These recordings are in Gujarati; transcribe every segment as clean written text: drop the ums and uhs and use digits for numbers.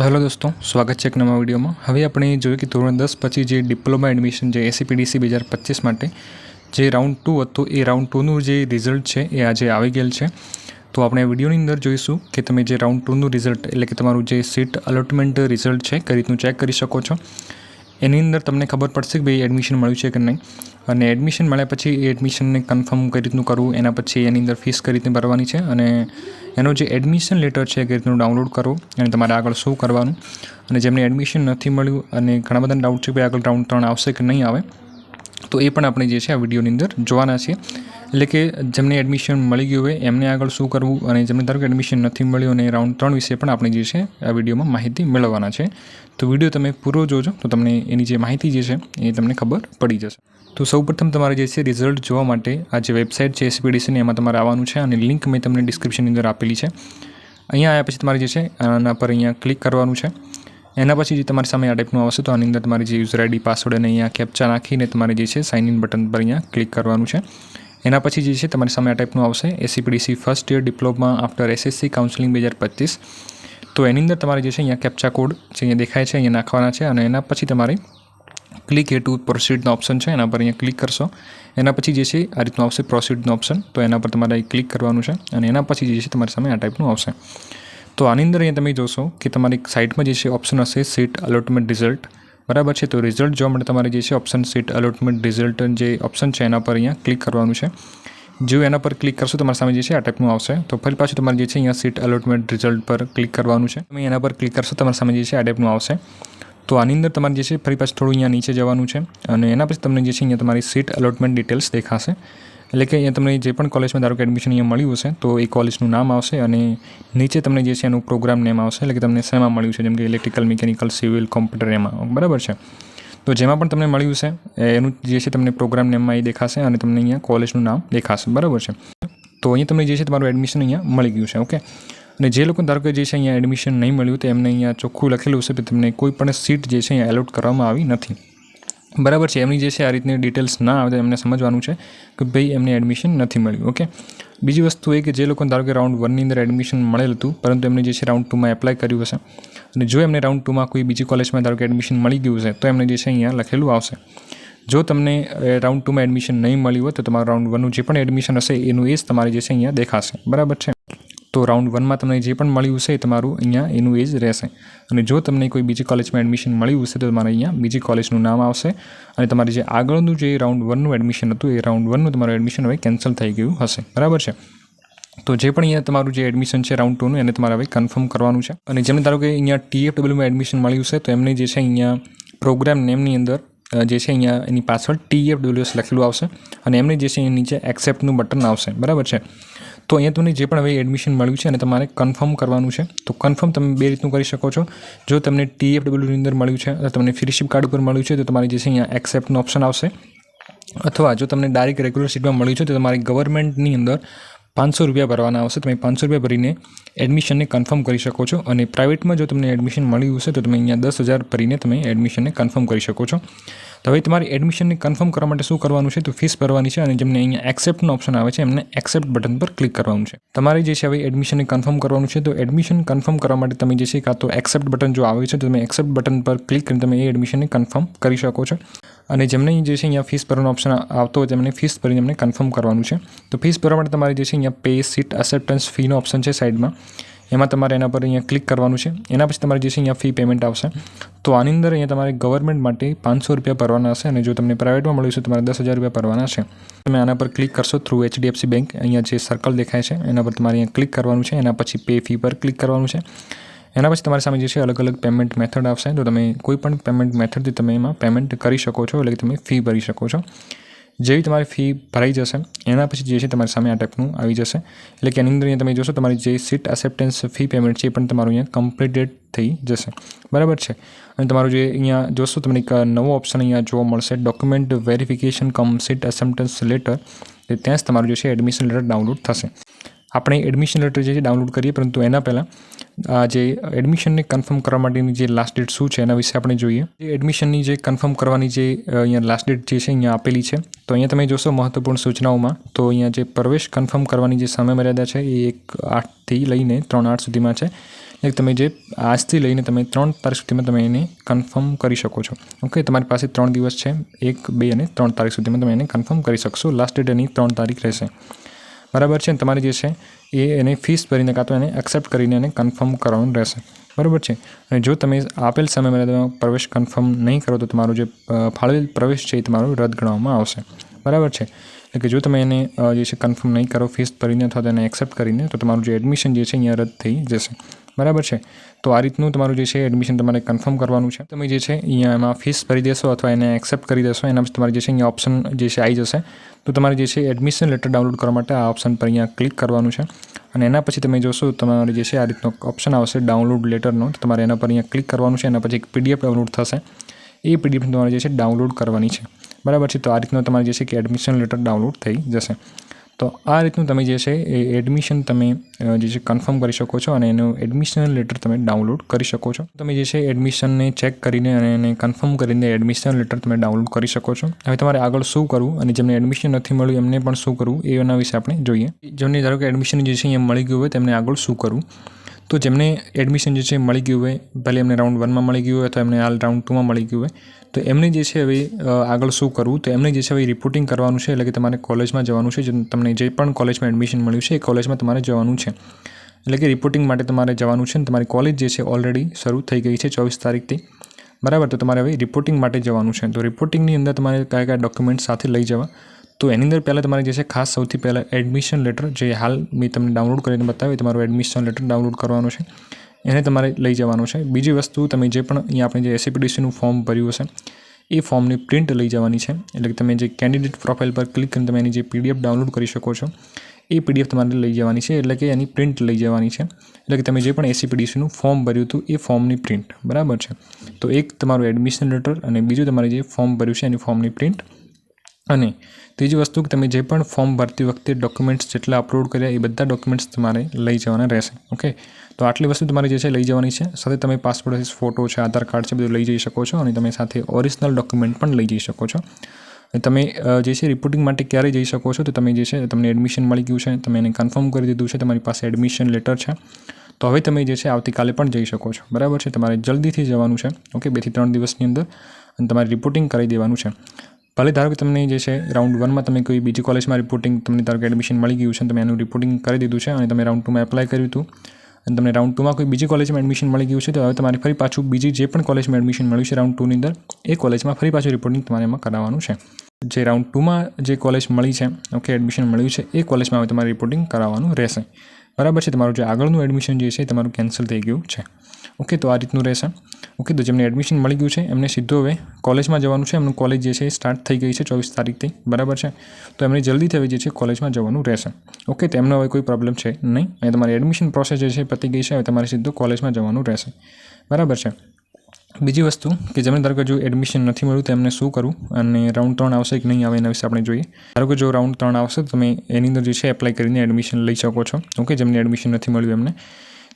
तो हेलो दोस्तों, स्वागत है एक नवा विडियो में। हवे આપણે જોઈએ કે ધોરણ 10 પછી જે ડિપ્લોમા એડમિશન જે એસીપીડીસી 2025 માટે જે રાઉન્ડ 2 હતો એ રાઉન્ડ 2 નું જે રિઝલ્ટ છે એ આજે આવી ગયેલ છે। તો આપણે આ વિડિયોની અંદર જોઈશું કે તમે જે રાઉન્ડ 2 નું રિઝલ્ટ એટલે કે તમારું જે સીટ અલોટમેન્ટ રિઝલ્ટ છે કઈ રીતનું ચેક કરી શકો છો। એની અંદર તમને ખબર પડશે કે ભાઈ એડમિશન મળ્યું છે કે નહીં, અને એડમિશન મળ્યા પછી એ એડમિશનને કન્ફર્મ કઈ રીતનું કરવું, એના પછી એની અંદર ફીસ કઈ રીતે ભરવાની છે, અને એનો જે એડમિશન લેટર છે કઈ રીતનું ડાઉનલોડ કરવું અને તમારે આગળ શું કરવાનું, અને જેમને એડમિશન નથી મળ્યું અને ઘણા બધા ડાઉટ છે કે આગળ રાઉન્ડ 3 આવશે કે નહીં આવે, તો એ પણ આપણે જે છે આ વિડીયોની અંદર જોવાના છીએ। એટલે કે જેમને એડમિશન મળી ગયું હોય એમને આગળ શું કરવું, અને જેમને ધારો કે એડમિશન નથી મળ્યું અને રાઉન્ડ 3 વિશે પણ આપણે જે છે આ વિડીયોમાં માહિતી મેળવવાના છે। તો વિડીયો તમે પૂરો જોજો તો તમને એની જે માહિતી જે છે એ તમને ખબર પડી જશે। તો સૌપ્રથમ તમારે જે છે રિઝલ્ટ જોવા માટે આ જે વેબસાઇટ છે એસીપીડીસીની એમાં તમારે આવવાનું છે, અને લિંક મેં તમને ડિસ્ક્રિપ્શનની અંદર આપેલી છે। અહીંયા આવ્યા પછી તમારે જે છે આના પર અહીંયા ક્લિક કરવાનું છે। એના પછી જે તમારી સામે આ ટાઈપનું આવશે તો આની અંદર તમારી જે યુઝર આઈડી પાસવર્ડ અને અહીંયા કેપ્ચા નાખીને તમારે જે છે સાઇન ઇન બટન પર અહીંયા ક્લિક કરવાનું છે। એના પછી જે છે તમારી સામે આ ટાઈપનું આવશે ACPDC first year diploma after SSC counselling 2025। તો એની અંદર તમારે જે છે અહીંયા કેપ્ચા કોડ જે અહીંયા દેખાય છે અહીંયા નાખવાના છે, અને એના પછી તમારે ક્લિક હિયર ટુ પ્રોસીડનો ઓપ્શન છે એના પર અહીંયા ક્લિક કરશો। એના પછી જે છે આ રીતનું આવશે પ્રોસીડનો ઓપ્શન, તો એના પર તમારે ક્લિક કરવાનું છે, અને એના પછી જે છે તમારી સામે આ ટાઈપનું આવશે। તો આની અંદર અહીંયા તમે જોશો કે તમારી સાઇટમાં જે છે ઓપ્શન હશે સીટ અલોટમેન્ટ રિઝલ્ટ, બરાબર છે। તો રિઝલ્ટ જોવા માટે તમારે જે છે ઓપ્શન સીટ અલોટમેન્ટ રિઝલ્ટ જે ઓપ્શન છે એના પર અહીંયા ક્લિક કરવાનું છે। જો એના પર ક્લિક કરશો તમારી સામે જે છે આ ટાઈપનું આવશે। તો ફરી પાછું તમારે જે છે અહીંયા સીટ અલોટમેન્ટ રિઝલ્ટ પર ક્લિક કરવાનું છે। તમે એના પર ક્લિક કરશો તમારી સામે જે છે આ ટાઈપનું આવશે। તો આની અંદર તમારે જે છે ફરી પાછું થોડું અહીંયા નીચે જવાનું છે, અને એના પછી તમને જે છે અહીંયા તમારી સીટ અલોટમેન્ટ ડિટેલ્સ દેખાશે। એટલે કે અહીંયા તમને જે પણ કોલેજમાં ધારો કે એડમિશન અહીંયા મળ્યું હશે તો એ કોલેજનું નામ આવશે, અને નીચે તમને જે છે એનું પ્રોગ્રામ નેમ આવશે, એટલે કે તમને શેમાં મળ્યું છે, જેમ કે ઇલેક્ટ્રિકલ, મિકેનિકલ, સિવિલ, કોમ્પ્યુટર એમાં, બરાબર છે। તો જેમાં પણ તમને મળ્યું છે એનું જે છે તમને પ્રોગ્રામ નેમમાં એ દેખાશે, અને તમને અહીંયા કોલેજનું નામ દેખાશે, બરાબર છે। તો અહીંયા તમને જે છે તમારું એડમિશન અહીંયા મળી ગયું છે, ઓકે। અને જે લોકો ધારો કે જે છે અહીંયા એડમિશન નહીં મળ્યું તો એમને અહીંયા ચોખ્ખું લખેલું છે કે તમને કોઈ પણ સીટ જે છે અહીંયા એલોટ કરવામાં આવી નથી, બરાબર છે। એમની જે છે આ રીતની ડિટેલ્સ ના આવે તો એમને સમજવાનું છે કે ભાઈ એમને એડમિશન નથી મળ્યું, ઓકે। બીજી વસ્તુ એ કે જે લોકો ધારો કે રાઉન્ડ 1ની અંદર એડમિશન મળેલ હતું પરંતુ એમને જે છે રાઉન્ડ 2માં એપ્લાય કર્યું હશે, અને જો એમને રાઉન્ડ 2માં કોઈ બીજી કોલેજમાં ધારો કે એડમિશન મળી ગયું છે તો એમને જે છે અહીંયા લખેલું આવશે। જો તમને રાઉન્ડ 2માં એડમિશન નહીં મળ્યું હોય તો તમારું રાઉન્ડ 1નું જે પણ એડમિશન હશે એનું એ જ તમારે જે છે અહીંયા દેખાશે, બરાબર છે। તો રાઉન્ડ 1માં તમને જે પણ મળ્યું છે એ તમારું અહીંયા એનું એ જ રહેશે, અને જો તમને કોઈ બીજી કોલેજમાં એડમિશન મળ્યું હશે તો તમારે અહીંયા બીજી કોલેજનું નામ આવશે, અને તમારી જે આગળનું જે રાઉન્ડ 1નું એડમિશન હતું એ રાઉન્ડ 1નું તમારું એડમિશન હવે કેન્સલ થઈ ગયું હશે, બરાબર છે। તો જે પણ અહીંયા તમારું જે એડમિશન છે રાઉન્ડ 2નું એને તમારે હવે કન્ફર્મ કરવાનું છે, અને જેમને ધારો કે અહીંયા TFWમાં એડમિશન મળ્યું છે તો એમને જે છે અહીંયા પ્રોગ્રામ નેમની અંદર જે છે અહીંયા એની પાછળ TFWS લખેલું આવશે, અને એમને જે છે નીચે એક્સેપ્ટનું બટન આવશે, બરાબર છે। તો અહીંયા તમને જે પણ હવે એડમિશન મળ્યું છે અને તમારે કન્ફર્મ કરવાનું છે। તો કન્ફર્મ તમે બે રીતનું કરી શકો છો। જો તમને TFWની અંદર મળ્યું છે અથવા તમને ફ્રીશિપ કાર્ડ ઉપર મળ્યું છે તો તમારે જે છે અહીંયા એક્સેપ્ટનો ઓપ્શન આવશે, અથવા જો તમને ડાયરેક્ટ રેગ્યુલર સીટમાં મળ્યું છે તો તમારે ગવર્મેન્ટની અંદર 500 રૂપિયા ભરવાના આવશે। તમે 500 રૂપિયા ભરીને એડમિશનને કન્ફર્મ કરી શકો છો, અને પ્રાઇવેટમાં જો તમને એડમિશન મળ્યું હશે તો તમે અહીંયા 10,000 ભરીને તમે એડમિશનને કન્ફર્મ કરી શકો છો। તો હવે તમારે એડમિશનને કન્ફર્મ કરવા માટે શું કરવાનું છે તો ફીસ ભરવાની છે, અને જેમને અહીંયા એક્સેપ્ટનો ઓપ્શન આવે છે એમને એક્સેપ્ટ બટન પર ક્લિક કરવાનું છે। તમારે જે છે હવે એડમિશનને કન્ફર્મ કરવાનું છે, તો એડમિશન કન્ફર્મ કરવા માટે તમે જે છે કાં તો એક્સેપ્ટ બટન જો આવે છે તો તમે એક્સેપ્ટ બટન પર ક્લિક કરીને તમે એ એડમિશનને કન્ફર્મ કરી શકો છો, અને જેમને જે છે અહીંયા ફીસ ભરવાનો ઓપ્શન આવતો હોય તેમને ફીસ ભરીને એમને કન્ફર્મ કરવાનું છે। તો ફીસ ભરવા માટે તમારે જે છે અહીંયા પે સીટ એક્સેપ્ટન્સ ફીનો ઓપ્શન છે સાઇડમાં, એમાં તમારે એના પર અહીંયા ક્લિક કરવાનું છે। એના પછી તમારે જે છે અહીંયા ફી પેમેન્ટ આવશે। તો આની અંદર અહીંયા તમારે ગવર્મેન્ટ માટે 500 રૂપિયા ભરવાના હશે, અને જો તમને પ્રાઇવેટમાં મળ્યું છે તમારે 10,000 રૂપિયા ભરવાના છે। તમે આના પર ક્લિક કરશો થ્રુ HDFC બેંક, અહીંયા જે સર્કલ દેખાય છે એના પર તમારે અહીંયા ક્લિક કરવાનું છે। એના પછી પે ફી પર ક્લિક કરવાનું છે। એના પછી તમારી સામે જે છે અલગ અલગ પેમેન્ટ મેથડ આવશે, તો તમે કોઈ પણ પેમેન્ટ મેથડથી તમે એમાં પેમેન્ટ કરી શકો છો, એટલે કે તમે ફી ભરી શકો છો। જેવી તમારી ફી ભરાઈ જશે એના પછી જે છે તમારી સામે આ ટાઈપનું આવી જશે, એટલે કે એની અંદર અહીંયા તમે જોશો તમારી જે સીટ એક્સેપ્ટન્સ ફી પેમેન્ટ છે એ પણ તમારું અહીંયા કમ્પ્લીટેડ થઈ જશે, બરાબર છે। અને તમારું જે અહીંયા જોશો તમને એક નવો ઓપ્શન અહીંયા જોવા મળશે ડોક્યુમેન્ટ વેરિફિકેશન કમ સીટ એક્સેપ્ટન્સ લેટર, ત્યાં જ તમારું જે છે એડમિશન લેટર ડાઉનલોડ થશે। આપણે એડમિશન લેટર જે છે ડાઉનલોડ કરીએ, પરંતુ એના પહેલાં આ જે એડમિશનને કન્ફર્મ કરવા માટેની જે લાસ્ટ ડેટ શું છે એના વિશે આપણે જોઈએ। જે એડમિશનની જે કન્ફર્મ કરવાની જે અહીંયા લાસ્ટ ડેટ જે છે અહીંયા આપેલી છે, તો અહીંયા તમે જોશો મહત્વપૂર્ણ સૂચનાઓમાં, તો અહીંયા જે પ્રવેશ કન્ફર્મ કરવાની જે સમયમર્યાદા છે એ 1/8 થી લઈને 3/8 સુધીમાં છે। એટલે તમે જે આજથી લઈને તમે 3 તારીખ સુધીમાં તમે એને કન્ફર્મ કરી શકો છો. ઓકે, તમારી પાસે 3 દિવસ છે, 1, 2 અને 3 તારીખ સુધીમાં તમે એને કન્ફર્મ કરી શકશો. લાસ્ટ ડેટ એની 3 તારીખ રહેશે. બરાબર છે. તમારે જે છે એને ફીસ ભરીને કાં તો એને એક્સેપ્ટ કરીને એને કન્ફર્મ કરવાનું રહેશે. બરાબર છે. અને જો તમે આપેલ સમયમર્યાદામાં પ્રવેશ કન્ફર્મ નહીં કરો તો તમારો જે ફાળવેલ પ્રવેશ છે એ તમારો રદ ગણવામાં આવશે. બરાબર છે. એટલે કે જો તમે એને જે છે કન્ફર્મ નહીં કરો ફીસ ભરીને અથવા તો એને એક્સેપ્ટ કરીને તો તમારું જે એડમિશન જે છે અહીંયા રદ થઈ જશે. બરાબર છે. તો આ રીતનું તમારું જે છે એડમિશન તમારે કન્ફર્મ કરવાનું છે. તમે જે છે અહીંયા એમાં ફીસ ભરી દેશો અથવા એને એક્સેપ્ટ કરી દેશો, એના પછી તમારે જે છે અહીંયા ઓપ્શન જે છે આવી જશે. તો તમારે જે છે એડમિશન લેટર ડાઉનલોડ કરવા માટે આ ઓપ્શન પર અહીંયા ક્લિક કરવાનું છે. અને એના પછી તમે જોશો તમારે જે છે આ રીતનો ઓપ્શન આવશે ડાઉનલોડ લેટરનો. તો તમારે એના પર અહીંયા ક્લિક કરવાનું છે. એના પછી એક PDF ડાઉનલોડ થશે. એ PDF તમારે જે છે ડાઉનલોડ કરવાની છે. બરાબર છે. તો આ રીતનું તમારે જે છે કે એડમિશન લેટર ડાઉનલોડ થઈ જશે. તો આ રીતનું તમે જે છે એ એડમિશન તમે જે છે કન્ફર્મ કરી શકો છો અને એનું એડમિશન લેટર તમે ડાઉનલોડ કરી શકો છો. તમે જે છે એડમિશનને ચેક કરીને અને એને કન્ફર્મ કરીને એડમિશન લેટર તમે ડાઉનલોડ કરી શકો છો. હવે તમારે આગળ શું કરવું અને જેમને એડમિશન નથી મળ્યું એમને પણ શું કરવું એના વિશે આપણે જોઈએ. જેમને ધારો કે એડમિશન જે છે અહીંયા મળી ગયું હોય તેમને આગળ શું કરવું. તો જેમને એડમિશન જે છે મળી ગયું હોય, ભલે એમને રાઉન્ડ 1માં મળી ગયું હોય અથવા એમને હાલ રાઉન્ડ 2માં મળી ગયું હોય, તો એમને જે છે હવે આગળ શું કરવું. તો એમને જે છે હવે રિપોર્ટિંગ કરવાનું છે. એટલે કે તમારે કોલેજમાં જવાનું છે. તમને જે પણ કોલેજમાં એડમિશન મળ્યું છે એ કોલેજમાં તમારે જવાનું છે. એટલે કે રિપોર્ટિંગ માટે તમારે જવાનું છે. તમારી કોલેજ જે છે ઓલરેડી શરૂ થઈ ગઈ છે 24 તારીખથી. બરાબર. તો તમારે હવે રિપોર્ટિંગ માટે જવાનું છે. તો રિપોર્ટિંગની અંદર તમારે કયા કયા ડોક્યુમેન્ટ સાથે લઈ જવા. તો એની અંદર પહેલાં તમારે જે છે ખાસ સૌથી પહેલાં એડમિશન લેટર જે હાલ મેં તમને ડાઉનલોડ કરીને બતાવી, તમારું એડમિશન લેટર ડાઉનલોડ કરવાનું છે. એને તમારે લઈ જવાનું છે. બીજી વસ્તુ, તમે જે પણ અહીંયા આપણે જે SCPDCનું ફોર્મ ભર્યું હશે એ ફોર્મની પ્રિન્ટ લઈ જવાની છે. એટલે કે તમે જે કેન્ડિડેટ પ્રોફાઇલ પર ક્લિક કરીને તમે એની જે PDF ડાઉનલોડ કરી શકો છો એ PDF તમારે લઈ જવાની છે. એટલે કે એની પ્રિન્ટ લઈ જવાની છે. એટલે કે તમે જે પણ SCPDCનું ફોર્મ ભર્યું હતું એ ફોર્મની પ્રિન્ટ. બરાબર છે. તો એક તમારું એડમિશન લેટર અને બીજું તમારે જે ફોર્મ ભર્યું છે એની ફોર્મની પ્રિન્ટ. અને ત્રીજી વસ્તુ કે તમે જે પણ ફોર્મ ભરતી વખતે ડોક્યુમેન્ટ્સ જેટલા અપલોડ કર્યા એ બધા ડોક્યુમેન્ટ્સ તમારે લઈ જવાના રહેશે. ઓકે, તો આટલી વસ્તુ તમારે જે છે લઈ જવાની છે. સાથે તમે પાસપોર્ટ સાઇઝ ફોટો છે, આધાર કાર્ડ છે, બધું લઈ જઈ શકો છો. અને તમે સાથે ઓરિજિનલ ડોક્યુમેન્ટ પણ લઈ જઈ શકો છો. તમે જે છે રિપોર્ટિંગ માટે ક્યારે જઈ શકો છો. તો તમે જે છે તમને એડમિશન મળી ગયું છે, તમે એને કન્ફર્મ કરી દીધું છે, તમારી પાસે એડમિશન લેટર છે, તો હવે તમે જે છે આવતીકાલે પણ જઈ શકો છો. બરાબર છે. તમારે જલ્દીથી જવાનું છે. ઓકે, 2 થી 3 દિવસની અંદર અને તમારે રિપોર્ટિંગ કરી દેવાનું છે. ભલે ધારો કે તમને જે છે રાઉન્ડ 1માં તમે કોઈ બીજી કોલેજમાં રિપોર્ટિંગ તમને ધારો કે એડમિશન મળી ગયું છે, તમે એનું રિપોર્ટિંગ કરી દીધું છે અને તમે રાઉન્ડ 2માં એપ્લાય કર્યું હતું અને તમને રાઉન્ડ 2માં કોઈ બીજી કોલેજમાં એડમિશન મળી ગયું છે, તો હવે તમારે ફરી પાછું બીજી જે પણ કોલેજમાં એડમિશન મળ્યું છે રાઉન્ડ 2ની અંદર એ કોલેજમાં ફરી પાછું રિપોર્ટિંગ તમારે એમાં કરાવવાનું છે. જે રાઉન્ડ 2માં જે કોલેજ મળી છે, ઓકે, એડમિશન મળ્યું છે એ કોલેજમાં હવે તમારે રિપોર્ટિંગ કરાવવાનું રહેશે. બરાબર છે. તમારું જે આગળનું એડમિશન જે છે તમારું કેન્સલ થઈ ગયું છે. ઓકે, તો આ રીતનું રહેશે. ઓકે, તો જેમને એડમિશન મળી ગયું છે એમને સીધું હવે કોલેજમાં જવાનું છે. એમનું કોલેજ જે છે એ સ્ટાર્ટ થઈ ગઈ છે 24 તારીખથી. બરાબર છે. તો એમને જલ્દીથી હવે જે છે કોલેજમાં જવાનું રહેશે. ઓકે, તો એમનો હવે કોઈ પ્રોબ્લેમ છે નહીં. અને તમારી એડમિશન પ્રોસેસ જે છે પતી ગઈ છે. હવે તમારે સીધું કોલેજમાં જવાનું રહેશે. બરાબર છે. બીજી વસ્તુ કે જેમને ધારો કે જો એડમિશન નથી મળ્યું તો એમને શું કરવું અને રાઉન્ડ 3 આવશે કે નહીં આવે એના વિશે આપણે જોઈએ. ધારો કે જો રાઉન્ડ 3 આવશે તો તમે એની અંદર જે છે એપ્લાય કરીને એડમિશન લઈ શકો છો. ઓકે, જેમને એડમિશન નથી મળ્યું એમને.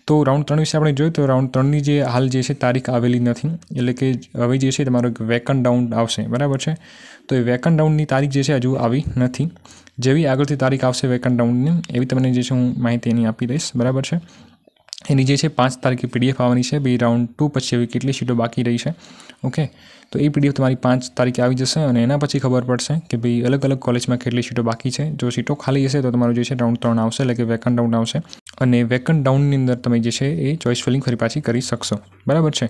તો રાઉન્ડ 3 વિશે આપણે જોઈએ તો રાઉન્ડ 3ની જે હાલ જે છે તારીખ આવેલી નથી. એટલે કે હવે જે છે તમારો એક વેકન્ટ રાઉન્ડ આવશે. બરાબર છે. તો એ વેકન્ટ રાઉન્ડની તારીખ જે છે હજુ આવી નથી. જેવી આગળથી તારીખ આવશે વેકન્ટ રાઉન્ડની એવી તમને જે છે હું માહિતી એની આપી દઈશ. બરાબર છે. એની જે છે 5 તારીખે PDF આવવાની છે. ભાઈ રાઉન્ડ 2 પછી એવી કેટલી સીટો બાકી રહી છે. ઓકે, તો એ PDF તમારી 5 તારીખે આવી જશે અને એના પછી ખબર પડશે કે ભાઈ અલગ અલગ કોલેજમાં કેટલી સીટો બાકી છે. જો સીટો ખાલી હશે તો તમારું જે છે રાઉન્ડ 3 આવશે. એટલે કે વેકન્ટ રાઉન્ડ આવશે અને વેકન્ટ રાઉન્ડની અંદર તમે જે છે એ ચોઇસ ફિલિંગ ફરી પાછી કરી શકશો. બરાબર છે.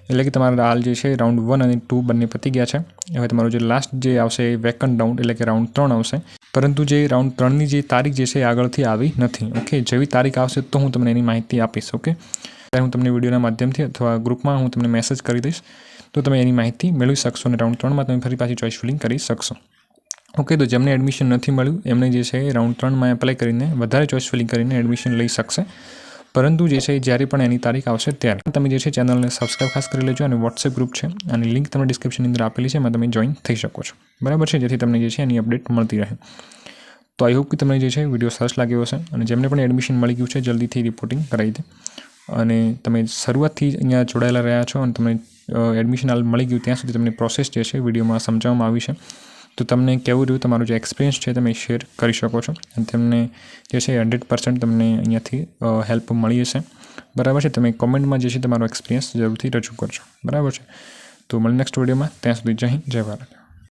એટલે કે તમારા હાલ જે છે રાઉન્ડ 1 અને 2 બંને પતી ગયા છે. હવે તમારું જે લાસ્ટ જે આવશે એ વેકન્ટ રાઉન્ડ એટલે કે રાઉન્ડ 3 આવશે. પરંતુ જે રાઉન્ડ 3ની જે તારીખ જે છે એ આગળથી આવી નથી. ઓકે, જેવી તારીખ આવશે તો હું તમને એની માહિતી આપીશ. ઓકે, હું તમને વિડીયોના માધ્યમથી અથવા ગ્રુપમાં હું તમને મેસેજ કરી દઈશ તો તમે એની માહિતી મેળવી શકશો અને રાઉન્ડ 3માં તમે ફરી પાછી ચોઇસ ફિલિંગ કરી શકશો. ઓકે, તો જેમને એડમિશન નથી મળ્યું એમને જે છે રાઉન્ડ 3માં એપ્લાય કરીને વધારે ચોઇસ ફિલિંગ કરીને એડમિશન લઈ શકશે. પરંતુ જે છે જ્યારે પણ એની તારીખ આવશે ત્યારે તમે જે છે ચેનલને સબસ્ક્રાઈબ ખાસ કરી લેજો અને વોટ્સએપ ગ્રુપ છે અને લિંક તમને ડિસ્ક્રિપ્શનની અંદર આપેલી છે એમાં તમે જોઈન થઈ શકો છો. બરાબર છે. જેથી તમને જે છે એની અપડેટ મળતી રહે. તો આઈ હોપ કે તમને જે છે વિડીયો સરસ લાગ્યો હશે અને જેમને પણ એડમિશન મળી ગયું છે જલ્દીથી રિપોર્ટિંગ કરાવી દે. અને તમે શરૂઆતથી અહીંયા જોડાયેલા રહ્યા છો અને તમને એડમિશન હાલ મળી ગયું ત્યાં સુધી તમને પ્રોસેસ જે છે વિડીયોમાં સમજાવવામાં આવી છે. તો તમને કેવું રહ્યું તમારું જે એક્સપિરિયન્સ છે તમે શેર કરી શકો છો અને તેમને જે છે 100% તમને અહીંયાથી હેલ્પ મળી હશે. બરાબર છે. તમે કોમેન્ટમાં જે છે તમારો એક્સપિરિયન્સ જરૂરથી રજૂ કરજો. બરાબર છે. તો મળીએ નેક્સ્ટ વિડીયોમાં. ત્યાં સુધી જય હિન્દ, જય ભારત.